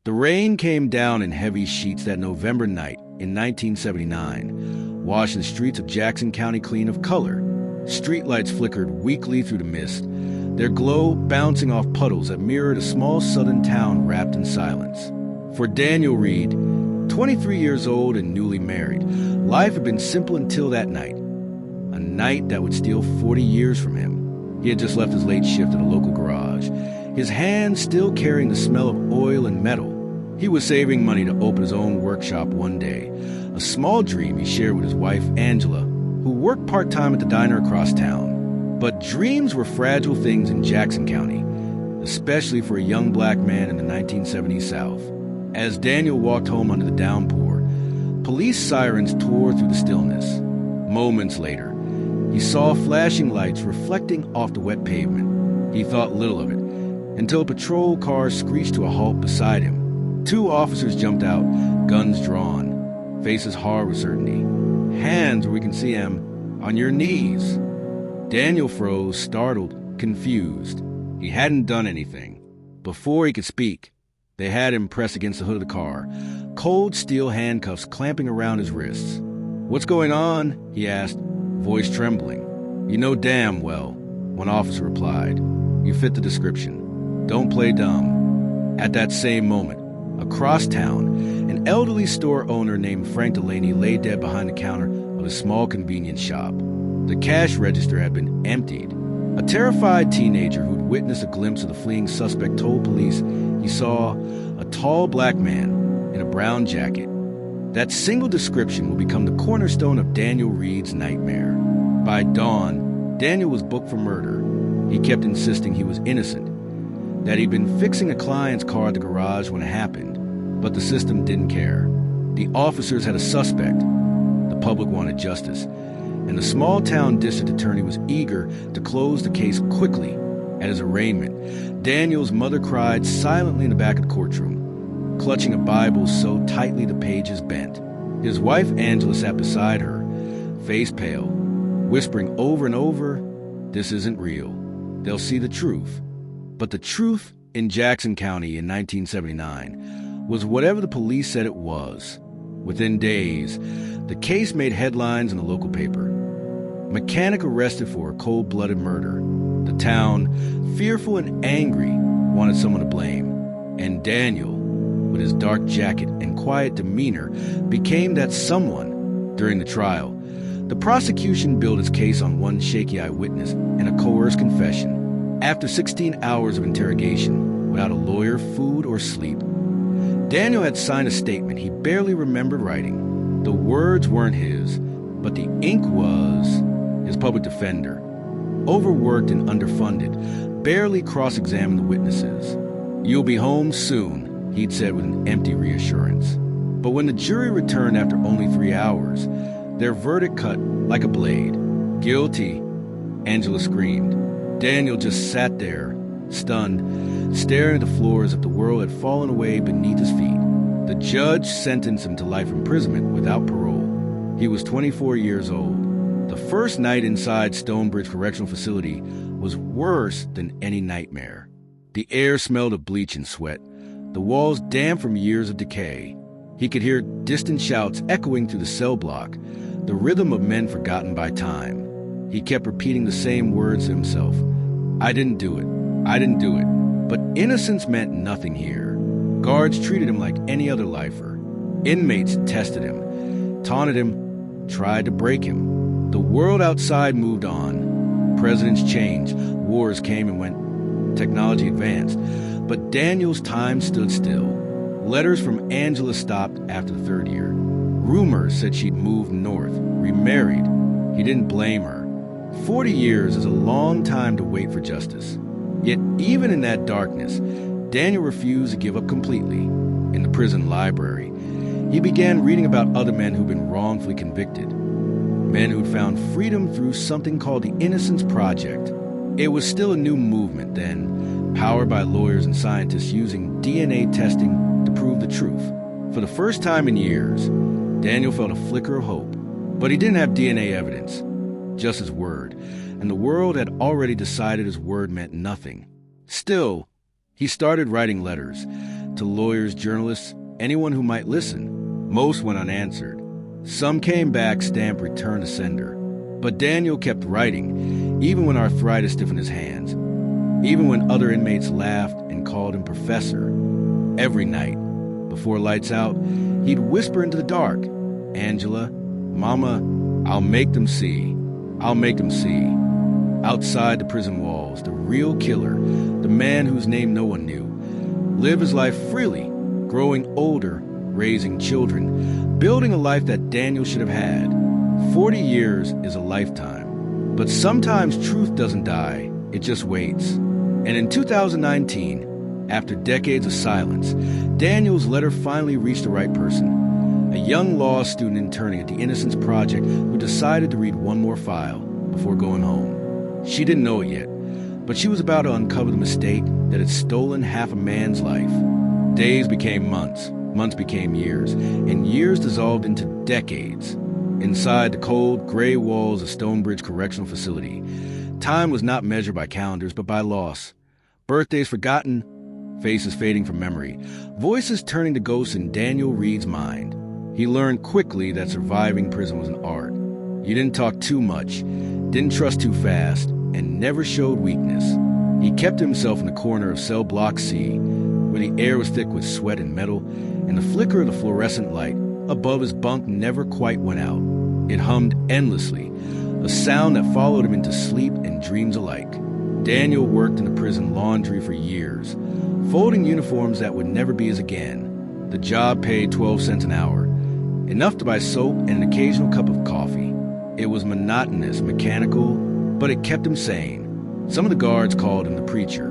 The rain came down in heavy sheets that November night in 1979, washing the streets of Jackson County clean of color. Streetlights flickered weakly through the mist, their glow bouncing off puddles that mirrored a small southern town wrapped in silence. For Daniel Reed, 23 years old and newly married, life had been simple until that night. A night that would steal 40 years from him. He had just left his late shift at a local garage, his hands still carrying the smell of oil and metal. He was saving money to open his own workshop one day, a small dream he shared with his wife, Angela, who worked part-time at the diner across town. But dreams were fragile things in Jackson County, especially for a young black man in the 1970s South. As Daniel walked home under the downpour, police sirens tore through the stillness. Moments later, he saw flashing lights reflecting off the wet pavement. He thought little of it, until a patrol car screeched to a halt beside him. Two officers jumped out, guns drawn, faces hard with certainty. Hands where we can see them, on your knees. Daniel froze, startled, confused. He hadn't done anything. Before he could speak, they had him pressed against the hood of the car, cold steel handcuffs clamping around his wrists. "What's going on?" he asked, voice trembling. "You know damn well," one officer replied. "You fit the description. Don't play dumb." At that same moment, across town, an elderly store owner named Frank Delaney lay dead behind the counter of a small convenience shop. The cash register had been emptied. A terrified teenager who'd witnessed a glimpse of the fleeing suspect told police he saw a tall black man in a brown jacket. That single description will become the cornerstone of Daniel Reed's nightmare. By dawn, Daniel was booked for murder. He kept insisting he was innocent, that he'd been fixing a client's car at the garage when it happened, but the system didn't care. The officers had a suspect. The public wanted justice, and the small-town district attorney was eager to close the case quickly. At his arraignment, Daniel's mother cried silently in the back of the courtroom, clutching a Bible so tightly the pages bent. His wife Angela sat beside her, face pale, whispering over and over, "This isn't real. They'll see the truth." But the truth in Jackson County in 1979 was whatever the police said it was. Within days, the case made headlines in the local paper. Mechanic arrested for a cold-blooded murder. The town, fearful and angry, wanted someone to blame. And Daniel, with his dark jacket and quiet demeanor, became that someone. During the trial, the prosecution built its case on one shaky eyewitness and a coerced confession. After 16 hours of interrogation, without a lawyer, food, or sleep, Daniel had signed a statement he barely remembered writing. The words weren't his, but the ink was. His public defender, overworked and underfunded, barely cross-examined the witnesses. "You'll be home soon," he'd said with an empty reassurance. But when the jury returned after only 3 hours, their verdict cut like a blade. "Guilty," Angela screamed. Daniel just sat there, stunned, staring at the floor as if the world had fallen away beneath his feet. The judge sentenced him to life imprisonment without parole. He was 24 years old. The first night inside Stonebridge Correctional Facility was worse than any nightmare. The air smelled of bleach and sweat, the walls damp from years of decay. He could hear distant shouts echoing through the cell block, the rhythm of men forgotten by time. He kept repeating the same words to himself. "I didn't do it. I didn't do it." But innocence meant nothing here. Guards treated him like any other lifer. Inmates tested him, taunted him, tried to break him. The world outside moved on. Presidents changed, wars came and went, technology advanced. But Daniel's time stood still. Letters from Angela stopped after the 3rd year. Rumors said she'd moved north, remarried. He didn't blame her. 40 years is a long time to wait for justice. Yet even in that darkness, Daniel refused to give up completely. In the prison library, he began reading about other men who'd been wrongfully convicted. Men who'd found freedom through something called the Innocence Project. It was still a new movement then, powered by lawyers and scientists using DNA testing to prove the truth. For the first time in years, Daniel felt a flicker of hope. But he didn't have DNA evidence, just his word, and the world had already decided his word meant nothing. Still, he started writing letters, to lawyers, journalists, anyone who might listen. Most went unanswered. Some came back stamped return to sender. But Daniel kept writing, even when arthritis stiffened his hands, even when other inmates laughed and called him professor. Every night, before lights out, he'd whisper into the dark, "Angela, Mama, I'll make them see. I'll make them see." Outside the prison walls, the real killer, the man whose name no one knew, lived his life freely, growing older, raising children, building a life that Daniel should have had. 40 years is a lifetime. But sometimes truth doesn't die, it just waits. And in 2019, after decades of silence, Daniel's letter finally reached the right person. A young law student interning at the Innocence Project who decided to read one more file before going home. She didn't know it yet, but she was about to uncover the mistake that had stolen half a man's life. Days became months, months became years, and years dissolved into decades. Inside the cold, gray walls of Stonebridge Correctional Facility, time was not measured by calendars but by loss. Birthdays forgotten, faces fading from memory, voices turning to ghosts in Daniel Reed's mind. He learned quickly that surviving prison was an art. You didn't talk too much, didn't trust too fast, and never showed weakness. He kept himself in the corner of cell block C, where the air was thick with sweat and metal, and the flicker of the fluorescent light above his bunk never quite went out. It hummed endlessly, a sound that followed him into sleep and dreams alike. Daniel worked in the prison laundry for years, folding uniforms that would never be his again. The job paid 12 cents an hour, enough to buy soap and an occasional cup of coffee. It was monotonous, mechanical, but it kept him sane. Some of the guards called him the preacher,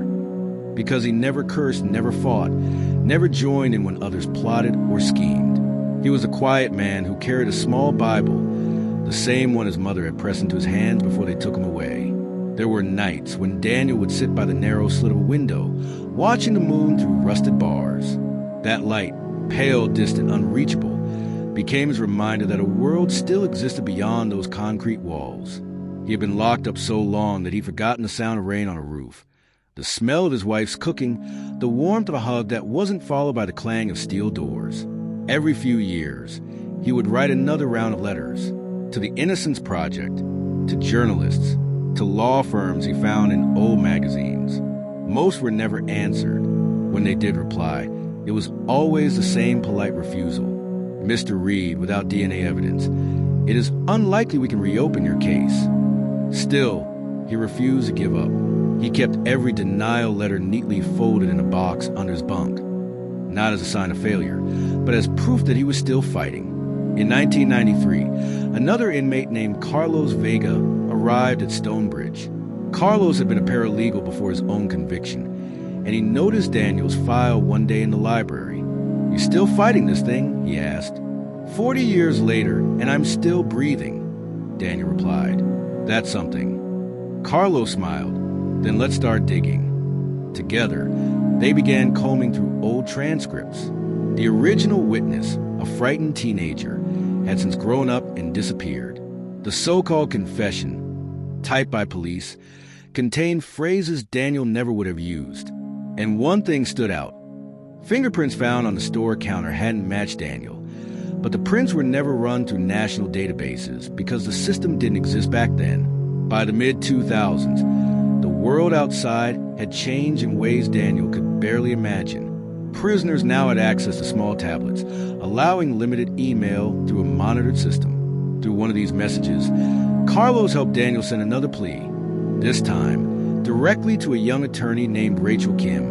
because he never cursed, never fought, never joined in when others plotted or schemed. He was a quiet man who carried a small Bible, the same one his mother had pressed into his hands before they took him away. There were nights when Daniel would sit by the narrow slit of a window, watching the moon through rusted bars. That light, pale, distant, unreachable, became his reminder that a world still existed beyond those concrete walls. He had been locked up so long that he'd forgotten the sound of rain on a roof, the smell of his wife's cooking, the warmth of a hug that wasn't followed by the clang of steel doors. Every few years, he would write another round of letters, to the Innocence Project, to journalists, to law firms he found in old magazines. Most were never answered. When they did reply, it was always the same polite refusal. "Mr. Reed, without DNA evidence, it is unlikely we can reopen your case." Still, he refused to give up. He kept every denial letter neatly folded in a box under his bunk, not as a sign of failure, but as proof that he was still fighting. In 1993, another inmate named Carlos Vega arrived at Stonebridge. Carlos had been a paralegal before his own conviction, and he noticed Daniel's file one day in the library. "You still fighting this thing?" he asked. 40 years later, and I'm still breathing," Daniel replied. "That's something." Carlos smiled. "Then let's start digging." Together, they began combing through old transcripts. The original witness, a frightened teenager, had since grown up and disappeared. The so-called confession, typed by police, contained phrases Daniel never would have used. And one thing stood out. Fingerprints found on the store counter hadn't matched Daniel, but the prints were never run through national databases because the system didn't exist back then. By the mid-2000s, the world outside had changed in ways Daniel could barely imagine. Prisoners now had access to small tablets, allowing limited email through a monitored system. Through one of these messages, Carlos helped Daniel send another plea, this time directly to a young attorney named Rachel Kim,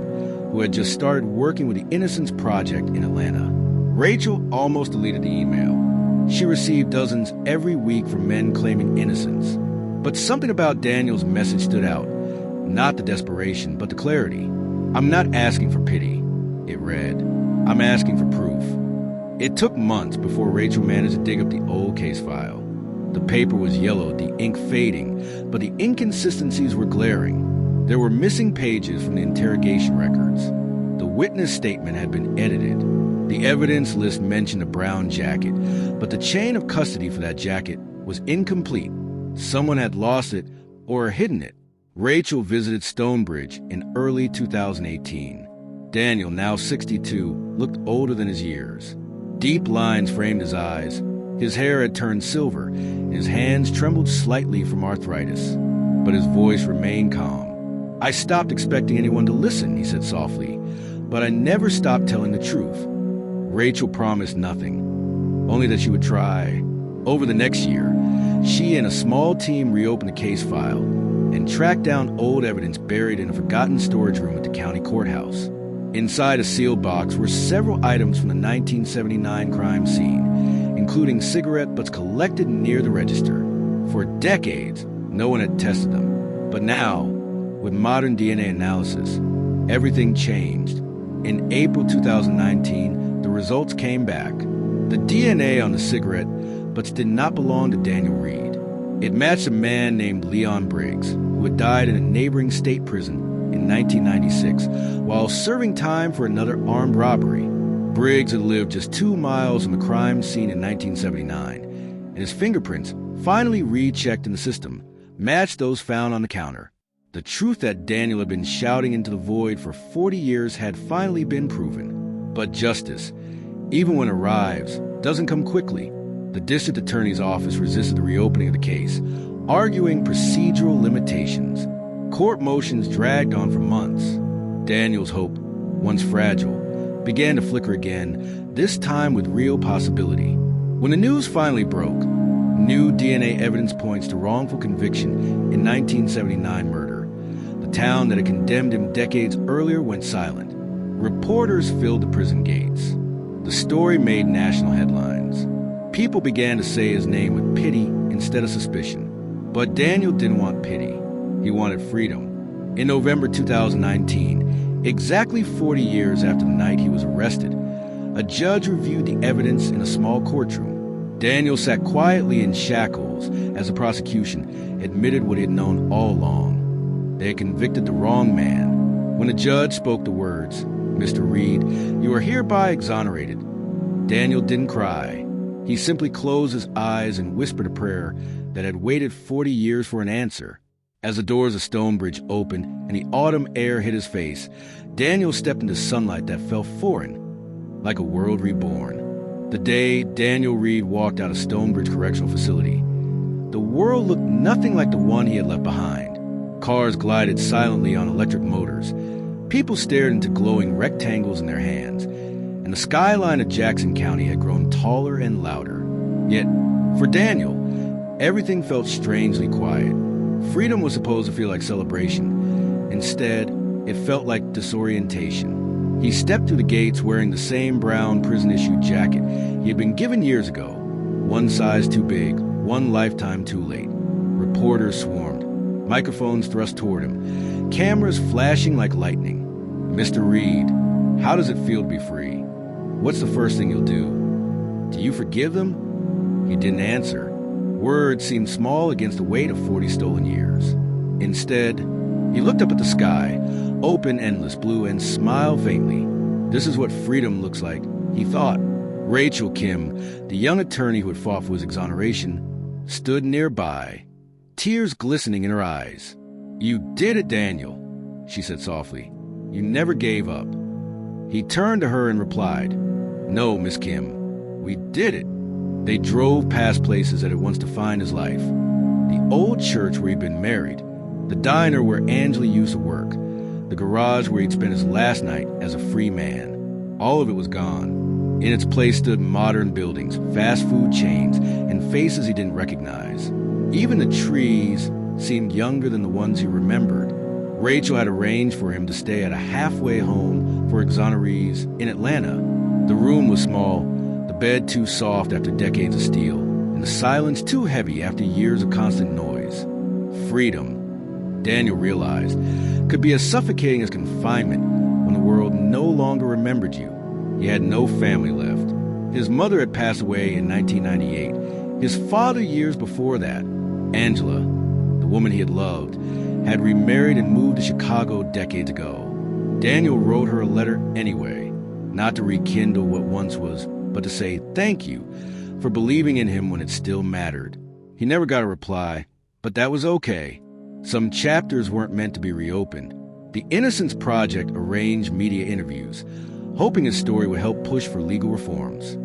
who had just started working with the Innocence Project in Atlanta. Rachel almost deleted the email. She received dozens every week from men claiming innocence. But something about Daniel's message stood out. Not the desperation, but the clarity. "I'm not asking for pity," it read. "I'm asking for proof." It took months before Rachel managed to dig up the old case file. The paper was yellowed, the ink fading, but the inconsistencies were glaring. There were missing pages from the interrogation records. The witness statement had been edited. The evidence list mentioned a brown jacket, but the chain of custody for that jacket was incomplete. Someone had lost it or hidden it. Rachel visited Stonebridge in early 2018. Daniel, now 62, looked older than his years. Deep lines framed his eyes. His hair had turned silver, and his hands trembled slightly from arthritis. But his voice remained calm. "I stopped expecting anyone to listen," he said softly, "but I never stopped telling the truth." Rachel promised nothing, only that she would try. Over the next year, she and a small team reopened the case file and tracked down old evidence buried in a forgotten storage room at the county courthouse. Inside a sealed box were several items from the 1979 crime scene, including cigarette butts collected near the register. For decades, no one had tested them. But now, with modern DNA analysis, everything changed. In April 2019, the results came back. The DNA on the cigarette butts did not belong to Daniel Reed. It matched a man named Leon Briggs, who had died in a neighboring state prison in 1996 while serving time for another armed robbery. Briggs had lived just 2 miles from the crime scene in 1979, and his fingerprints, finally rechecked in the system, matched those found on the counter. The truth that Daniel had been shouting into the void for 40 years had finally been proven. But justice, even when it arrives, doesn't come quickly. The district attorney's office resisted the reopening of the case, arguing procedural limitations. Court motions dragged on for months. Daniel's hope, once fragile, began to flicker again, this time with real possibility. When the news finally broke, new DNA evidence points to wrongful conviction in 1979 murder. The town that had condemned him decades earlier went silent. Reporters filled the prison gates. The story made national headlines. People began to say his name with pity instead of suspicion. But Daniel didn't want pity. He wanted freedom. In November 2019, exactly 40 years after the night he was arrested, a judge reviewed the evidence in a small courtroom. Daniel sat quietly in shackles as the prosecution admitted what he had known all along. They had convicted the wrong man. When the judge spoke the words, "Mr. Reed, you are hereby exonerated," Daniel didn't cry. He simply closed his eyes and whispered a prayer that had waited 40 years for an answer. As the doors of Stonebridge opened and the autumn air hit his face, Daniel stepped into sunlight that felt foreign, like a world reborn. The day Daniel Reed walked out of Stonebridge Correctional Facility, the world looked nothing like the one he had left behind. Cars glided silently on electric motors. People stared into glowing rectangles in their hands, and the skyline of Jackson County had grown taller and louder. Yet, for Daniel, everything felt strangely quiet. Freedom was supposed to feel like celebration. Instead, it felt like disorientation. He stepped through the gates wearing the same brown prison-issued jacket he had been given years ago. One size too big, one lifetime too late. Reporters swarmed, microphones thrust toward him, cameras flashing like lightning. "Mr. Reed, how does it feel to be free? What's the first thing you'll do? Do you forgive them?" He didn't answer. Words seemed small against the weight of 40 stolen years. Instead, he looked up at the sky, open, endless blue, and smiled faintly. This is what freedom looks like, he thought. Rachel Kim, the young attorney who had fought for his exoneration, stood nearby, tears glistening in her eyes. "You did it, Daniel," she said softly. "You never gave up." He turned to her and replied, "No, Miss Kim, we did it." They drove past places that had once defined his life. The old church where he'd been married, the diner where Angela used to work, the garage where he'd spent his last night as a free man. All of it was gone. In its place stood modern buildings, fast food chains, and faces he didn't recognize. Even the trees seemed younger than the ones he remembered. Rachel had arranged for him to stay at a halfway home for exonerees in Atlanta. The room was small, the bed too soft after decades of steel, and the silence too heavy after years of constant noise. Freedom, Daniel realized, could be as suffocating as confinement when the world no longer remembered you. He had no family left. His mother had passed away in 1998. His father years before that. Angela, the woman he had loved, had remarried and moved to Chicago decades ago. Daniel wrote her a letter anyway, not to rekindle what once was, but to say thank you for believing in him when it still mattered. He never got a reply, but that was okay. Some chapters weren't meant to be reopened. The Innocence Project arranged media interviews, hoping his story would help push for legal reforms.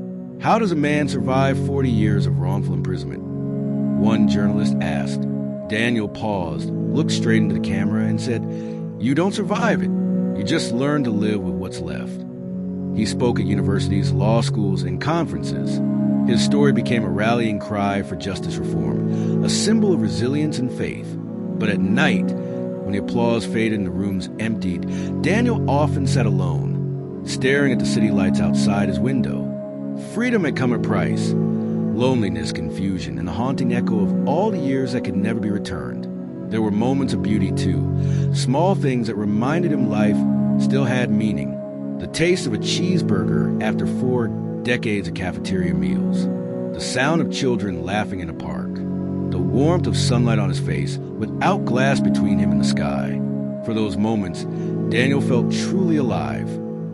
How does a man survive 40 years of wrongful imprisonment? One journalist asked. Daniel paused, looked straight into the camera, and said, "You don't survive it. You just learn to live with what's left." He spoke at universities, law schools, and conferences. His story became a rallying cry for justice reform, a symbol of resilience and faith. But at night, when the applause faded and the rooms emptied, Daniel often sat alone, staring at the city lights outside his window. Freedom had come at a price. Loneliness, confusion, and the haunting echo of all the years that could never be returned. There were moments of beauty, too. Small things that reminded him life still had meaning. The taste of a cheeseburger after 4 decades of cafeteria meals. The sound of children laughing in a park. The warmth of sunlight on his face without glass between him and the sky. For those moments, Daniel felt truly alive.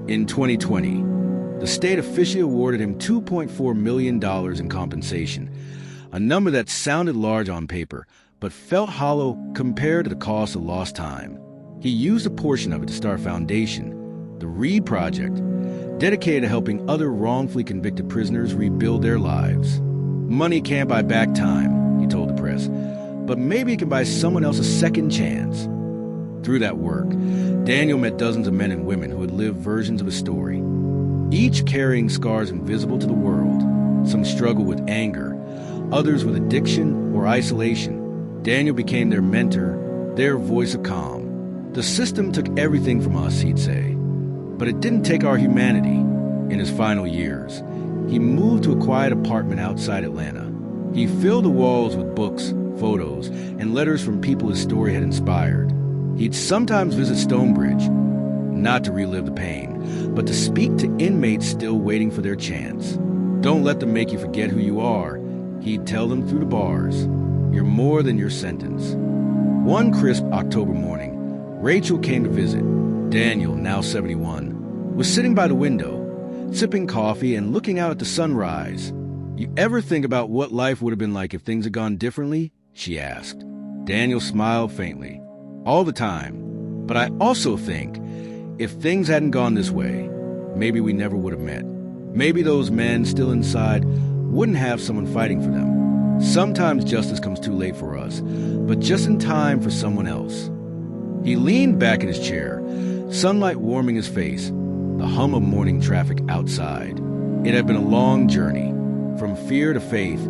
In 2020, the state officially awarded him $2.4 million in compensation, a number that sounded large on paper, but felt hollow compared to the cost of lost time. He used a portion of it to start a foundation, the Read Project, dedicated to helping other wrongfully convicted prisoners rebuild their lives. Money can't buy back time, he told the press, but maybe it can buy someone else a second chance. Through that work, Daniel met dozens of men and women who had lived versions of his story, each carrying scars invisible to the world. Some struggled with anger, others with addiction or isolation. Daniel became their mentor, their voice of calm. The system took everything from us, he'd say, but it didn't take our humanity. In his final years, he moved to a quiet apartment outside Atlanta. He filled the walls with books, photos, and letters from people his story had inspired. He'd sometimes visit Stonebridge, not to relive the pain, but to speak to inmates still waiting for their chance. Don't let them make you forget who you are, he'd tell them through the bars. You're more than your sentence. One crisp October morning, Rachel came to visit. Daniel, now 71, was sitting by the window, sipping coffee and looking out at the sunrise. "You ever think about what life would have been like if things had gone differently?" she asked. Daniel smiled faintly. "All the time. But I also think, if things hadn't gone this way, maybe we never would have met. Maybe those men still inside wouldn't have someone fighting for them. Sometimes justice comes too late for us, but just in time for someone else." He leaned back in his chair, sunlight warming his face, the hum of morning traffic outside. It had been a long journey, from fear to faith,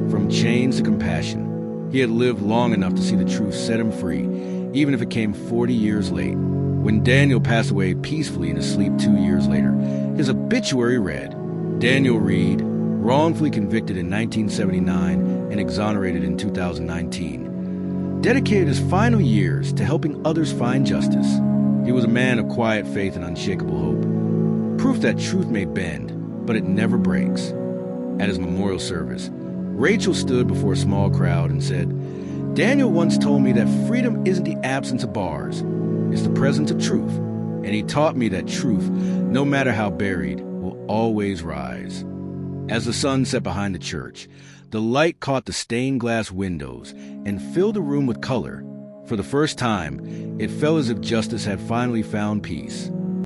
from chains to compassion. He had lived long enough to see the truth set him free, even if it came 40 years late. When Daniel passed away peacefully in his sleep 2 years later, his obituary read, "Daniel Read, wrongfully convicted in 1979 and exonerated in 2019. Dedicated his final years to helping others find justice. He was a man of quiet faith and unshakable hope. Proof that truth may bend, but it never breaks." At his memorial service, Rachel stood before a small crowd and said, "Daniel once told me that freedom isn't the absence of bars, it's the presence of truth. And he taught me that truth, no matter how buried, will always rise." As the sun set behind the church, the light caught the stained glass windows and filled the room with color. For the first time, it felt as if justice had finally found peace.